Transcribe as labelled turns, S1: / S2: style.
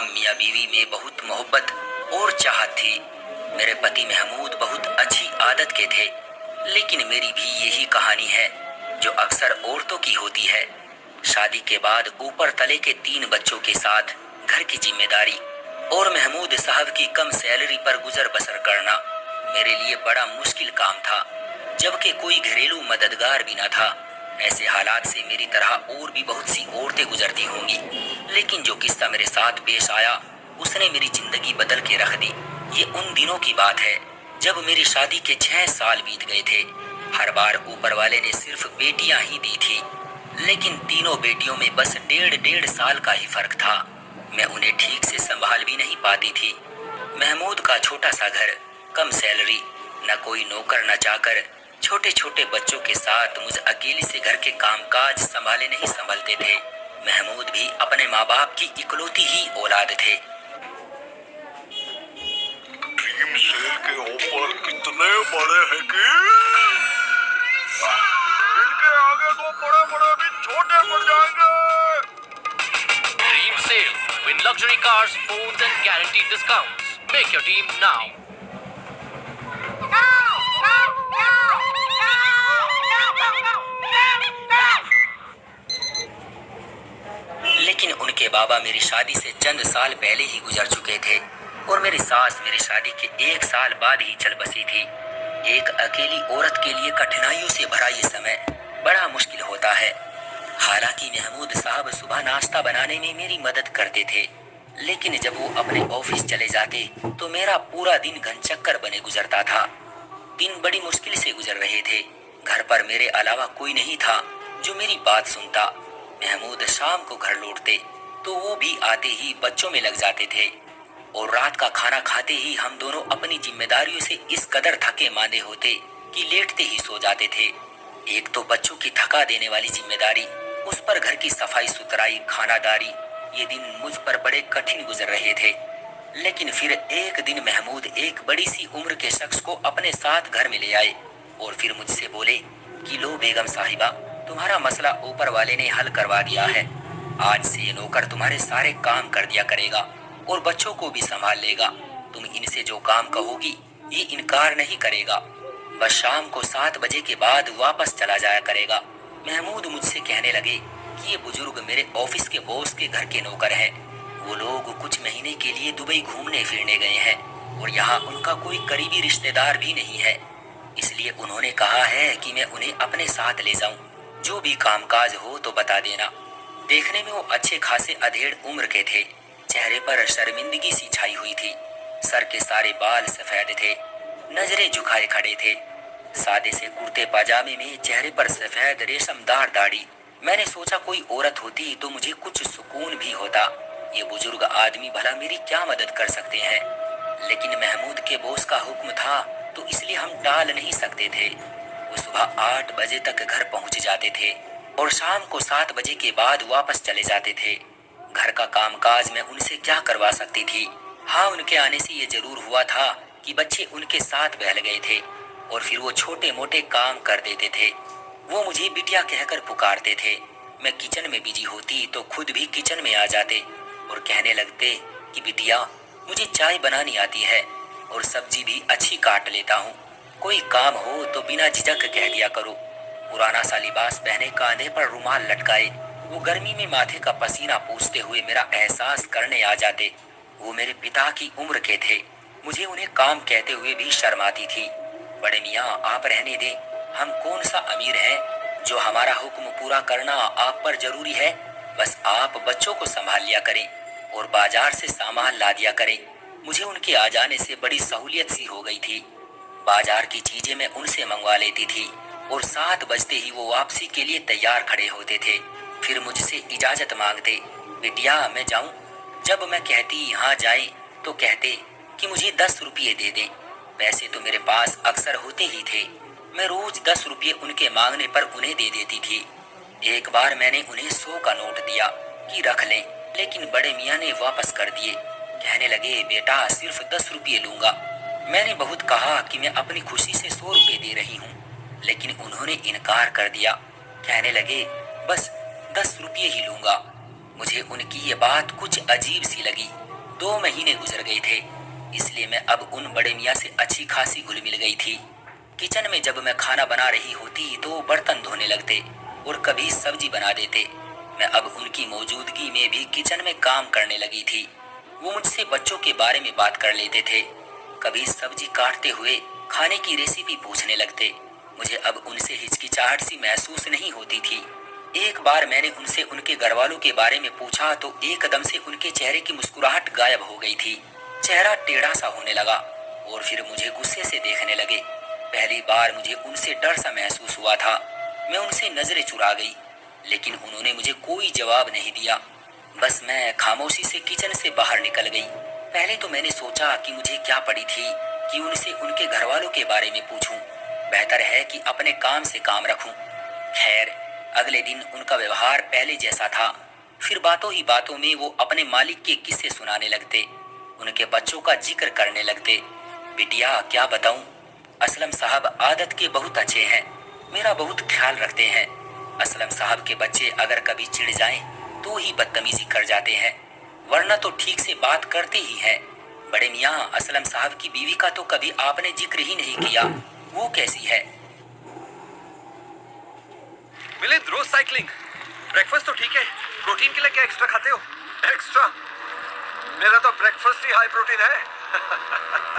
S1: हम मियाँ बीवी में बहुत मोहब्बत और चाहत थी। मेरे पति महमूद बहुत अच्छी आदत के थे, लेकिन मेरी भी यही कहानी है जो अक्सर औरतों की होती है। शादी के बाद ऊपर तले के 3 बच्चों के साथ घर की जिम्मेदारी और महमूद साहब की कम सैलरी पर गुजर बसर करना मेरे लिए बड़ा मुश्किल काम था, जबकि कोई घरेलू मददगार भी न था। ऐसे हालात से मेरी तरह और भी बहुत सी औरतें गुजरती होंगी, लेकिन जो किस्सा मेरे साथ पेश आया उसने मेरी जिंदगी बदल के रख दी। ये उन दिनों की बात है जब मेरी शादी के 6 साल बीत गए थे। हर बार ऊपर वाले ने सिर्फ बेटियां ही दी थी, लेकिन तीनों बेटियों में बस 1.5 साल का ही फर्क था। मैं उन्हें ठीक से संभाल भी नहीं पाती थी। महमूद का छोटा सा घर, कम सैलरी, न कोई नौकर न चाकर, छोटे छोटे बच्चों के साथ मुझ अकेली से घर के कामकाज संभाले नहीं संभलते थे। महमूद भी अपने माँ बाप की इकलौती ही औलाद थे।
S2: ड्रीम सेल के ऑफर इतने बड़े हैं कि इनके आगे तो बड़े बड़े भी छोटे पड़ जाएंगे।
S3: Dream Sale. Win luxury cars, phones and guaranteed discounts. Make your team now.
S1: लेकिन उनके बाबा मेरी शादी से चंद साल पहले ही गुजर चुके थे और मेरी सास मेरी शादी के 1 साल बाद ही चल बसी थी। एक अकेली औरत के लिए कठिनाइयों से भरा ये समय बड़ा मुश्किल होता है। हालांकि महमूद साहब सुबह नाश्ता बनाने में मेरी मदद करते थे, लेकिन जब वो अपने ऑफिस चले जाते तो मेरा पूरा दिन घनचक्कर बने गुजरता था। दिन बड़ी मुश्किल से गुजर रहे थे। घर पर मेरे अलावा कोई नहीं था जो मेरी बात सुनता। महमूद शाम को घर लौटते तो वो भी आते ही बच्चों में लग जाते थे और रात का खाना खाते ही हम दोनों अपनी जिम्मेदारियों से इस कदर थके मांदे होते कि लेटते ही सो जाते थे। एक तो बच्चों की थका देने वाली जिम्मेदारी, उस पर घर की सफाई सुथराई, खानादारी, ये दिन मुझ पर बड़े कठिन गुजर रहे थे। लेकिन फिर एक दिन महमूद एक बड़ी सी उम्र के शख्स को अपने साथ घर में ले आए और फिर मुझसे बोले कि लो बेगम साहिबा, तुम्हारा मसला ऊपर वाले ने हल करवा दिया है। आज से ये नौकर तुम्हारे सारे काम कर दिया करेगा और बच्चों को भी संभाल लेगा। तुम इनसे जो काम कहोगी ये इनकार नहीं करेगा। बस शाम को 7 बजे के बाद वापस चला जाया करेगा। महमूद मुझसे कहने लगे कि ये बुजुर्ग मेरे ऑफिस के बॉस के घर के नौकर हैं। वो लोग कुछ महीने के लिए दुबई घूमने फिरने गए हैं और यहाँ उनका कोई करीबी रिश्तेदार भी नहीं है, इसलिए उन्होंने कहा है कि मैं उन्हें अपने साथ ले जाऊं। जो भी कामकाज हो तो बता देना। देखने में वो अच्छे खासे अधेड़ उम्र के थे। चेहरे पर शर्मिंदगी सी छाई हुई थी। सर के सारे बाल सफेद थे, नजरें झुकाए खड़े थे। सादे से कुर्ते पाजामे में, चेहरे पर सफेद रेशमदार दाढ़ी। मैंने सोचा कोई औरत होती तो मुझे कुछ सुकून भी होता। ये बुजुर्ग आदमी भला मेरी क्या मदद कर सकते हैं, लेकिन महमूद के बॉस का हुक्म था तो इसलिए हम टाल नहीं सकते थे। वो सुबह 8 बजे तक घर पहुंच जाते थे और शाम को 7 बजे के बाद वापस चले जाते थे। घर का कामकाज मैं उनसे क्या करवा सकती थी। हाँ, उनके आने से ये जरूर हुआ था कि बच्चे उनके साथ बहल गए थे और फिर वो छोटे मोटे काम कर देते थे। वो मुझे बिटिया कहकर पुकारते थे। मैं किचन में बिजी होती तो खुद भी किचन में आ जाते और कहने लगते कि बिटिया, मुझे चाय बनानी आती है और सब्जी भी अच्छी काट लेता हूँ। कोई काम हो तो बिना झिझक कह दिया करो। पुराना सा लिबास पहने, कांधे पर रुमाल लटकाए, वो गर्मी में माथे का पसीना पूछते हुए मेरा एहसास करने आ जाते। वो मेरे पिता की उम्र के थे। मुझे उन्हें काम कहते हुए भी शर्म आती थी। बड़े मियाँ, आप रहने दें। हम कौन सा अमीर हैं जो हमारा हुक्म पूरा करना आप पर जरूरी है। बस आप बच्चों को संभाल लिया करें और बाजार से सामान ला दिया करें। मुझे उनके आ जाने से बड़ी सहूलियत सी हो गई थी। बाजार की चीजें मैं उनसे मंगवा लेती थी और 7 बजते ही वो वापसी के लिए तैयार खड़े होते थे। फिर मुझसे इजाजत मांगते, बिटिया मैं जाऊं। जब मैं कहती हाँ जाए तो कहते कि मुझे 10 रुपये दे दें। पैसे तो मेरे पास अक्सर होते ही थे। मैं रोज 10 रुपये उनके मांगने पर उन्हें दे देती थी। एक बार मैंने उन्हें 100 का नोट दिया कि रख लें, लेकिन बड़े मियाँ ने वापस कर दिए। कहने लगे, बेटा सिर्फ 10 रुपये लूंगा। मैंने बहुत कहा कि मैं अपनी खुशी से 100 रुपये दे रही हूँ, लेकिन उन्होंने इनकार कर दिया। कहने लगे, बस 10 रुपये ही लूंगा। मुझे उनकी ये बात कुछ अजीब सी लगी। 2 महीने गुजर गए थे, इसलिए मैं अब उन बड़े मियाँ से अच्छी खासी घुल मिल गई थी। किचन में जब मैं खाना बना रही होती तो वो बर्तन धोने लगते और कभी सब्जी बना देते। मैं अब उनकी मौजूदगी में भी किचन में काम करने लगी थी। वो मुझसे बच्चों के बारे में बात कर लेते थे, कभी सब्जी काटते हुए खाने की रेसिपी पूछने लगते। मुझे अब उनसे हिचकिचाहट सी महसूस नहीं होती थी। एक बार मैंने उनसे उनके घर वालों के बारे में पूछा तो एकदम से उनके चेहरे की मुस्कुराहट गायब हो गई थी। चेहरा टेढ़ा सा होने लगा और फिर मुझे गुस्से से देखने लगे। पहली बार मुझे उनसे डर सा महसूस हुआ था। मैं उनसे नजरें चुरा गई, लेकिन उन्होंने मुझे कोई जवाब नहीं दिया। बस मैं खामोशी से किचन से बाहर निकल गई। पहले तो मैंने सोचा कि मुझे क्या पड़ी थी कि उनसे उनके घर वालों के बारे में पूछूं। बेहतर है कि अपने काम से काम रखूं। खैर, अगले दिन उनका व्यवहार पहले जैसा था। फिर बातों ही बातों में वो अपने मालिक के किस्से सुनाने लगते, उनके बच्चों का जिक्र करने लगते। बिटिया, क्या बताऊं, असलम साहब आदत के बहुत अच्छे हैं, मेरा बहुत ख्याल रखते हैं। असलम साहब के बच्चे अगर कभी चिढ़ जाएं तो ही बदतमीजी कर जाते हैं, वरना तो ठीक से बात करते ही हैं। बड़े मियाँ, असलम साहब की बीवी का तो कभी आपने जिक्र ही नहीं किया, वो कैसी है?
S4: मिलिंद, रोज साइकिलिंग, ब्रेकफास्ट तो ठीक है, प्रोटीन के लिए क्या एक्स्ट्रा खाते हो? एक्स्ट्रा? मेरा तो ब्रेकफास्ट ही हाई प्रोटीन है।